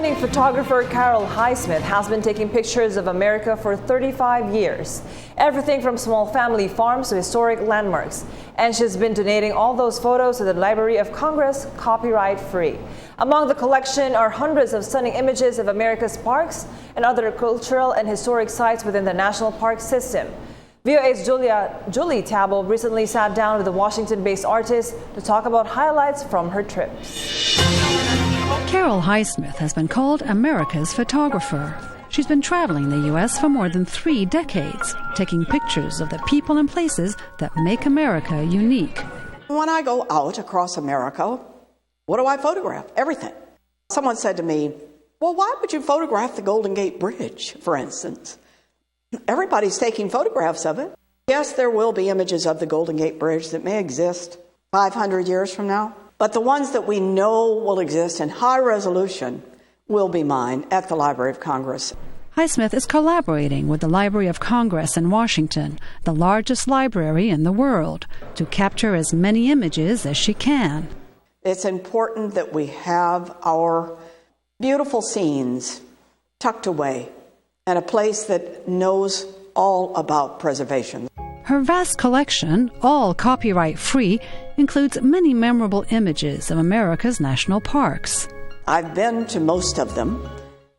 Award-winning photographer Carol Highsmith has been taking pictures of America for 35 years. Everything from small family farms to historic landmarks. And she's been donating all those photos to the Library of Congress, copyright-free. Among the collection are hundreds of stunning images of America's parks and other cultural and historic sites within the national park system. VOA's Julie Tabo recently sat down with the Washington-based artist to talk about highlights from her trips. Carol Highsmith has been called America's photographer. She's been traveling the U.S. for more than 3 decades, taking pictures of the people and places that make America unique. When I go out across America, what do I photograph? Everything. Someone said to me, well, why would you photograph the Golden Gate Bridge, for instance? Everybody's taking photographs of it. Yes, there will be images of the Golden Gate Bridge that may exist 500 years from now, but the ones that we know will exist in high resolution will be mine at the Library of Congress. Highsmith is collaborating with the Library of Congress in Washington, the largest library in the world, to capture as many images as she can. It's important that we have our beautiful scenes tucked away in a place that knows all about preservation. Her vast collection, all copyright-free, includes many memorable images of America's national parks. I've been to most of them,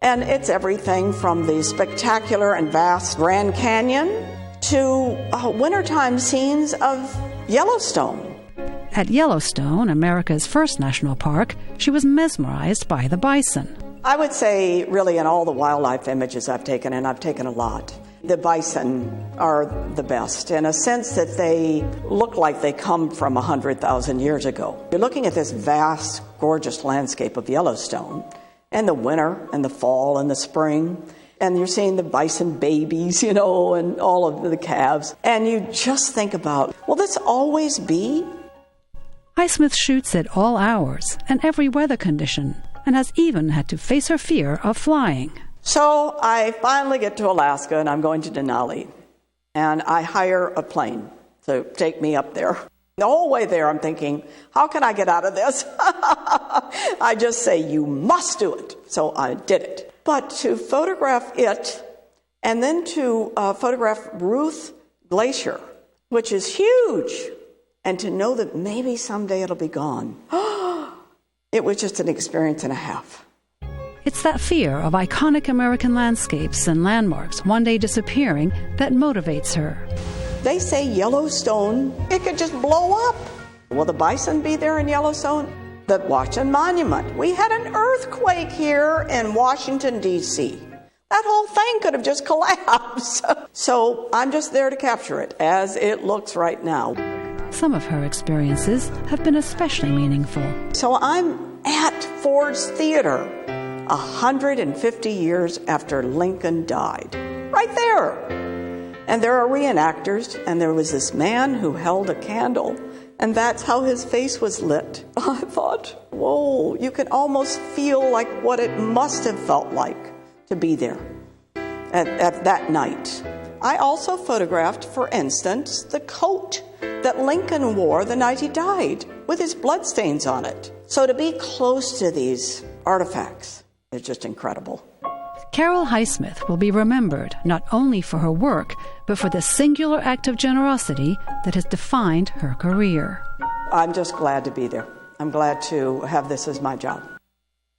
and it's everything from the spectacular and vast Grand Canyon to wintertime scenes of Yellowstone. At Yellowstone, America's first national park, she was mesmerized by the bison. I would say, really, in all the wildlife images I've taken, and I've taken a lot, the bison are the best in a sense that they look like they come from 100,000 years ago. You're looking at this vast, gorgeous landscape of Yellowstone, and the winter and the fall and the spring, and you're seeing the bison babies, and all of the calves, and you just think about, will this always be? Highsmith shoots at all hours and every weather condition, and has even had to face her fear of flying. So I finally get to Alaska, and I'm going to Denali, and I hire a plane to take me up there. The whole way there, I'm thinking, how can I get out of this? I just say, you must do it. So I did it. But to photograph it, and then to photograph Ruth Glacier, which is huge, and to know that maybe someday it'll be gone, it was just an experience and a half. It's that fear of iconic American landscapes and landmarks one day disappearing that motivates her. They say Yellowstone, it could just blow up. Will the bison be there in Yellowstone? The Washington Monument. We had an earthquake here in Washington, D.C. That whole thing could have just collapsed. So I'm just there to capture it as it looks right now. Some of her experiences have been especially meaningful. So I'm at Ford's Theater 150 years after Lincoln died. Right there. And there are reenactors, and there was this man who held a candle, and that's how his face was lit. I thought, whoa, you can almost feel like what it must have felt like to be there at that night. I also photographed, for instance, the coat that Lincoln wore the night he died, with his bloodstains on it. So to be close to these artifacts is just incredible. Carol Highsmith will be remembered not only for her work, but for the singular act of generosity that has defined her career. I'm just glad to be there. I'm glad to have this as my job.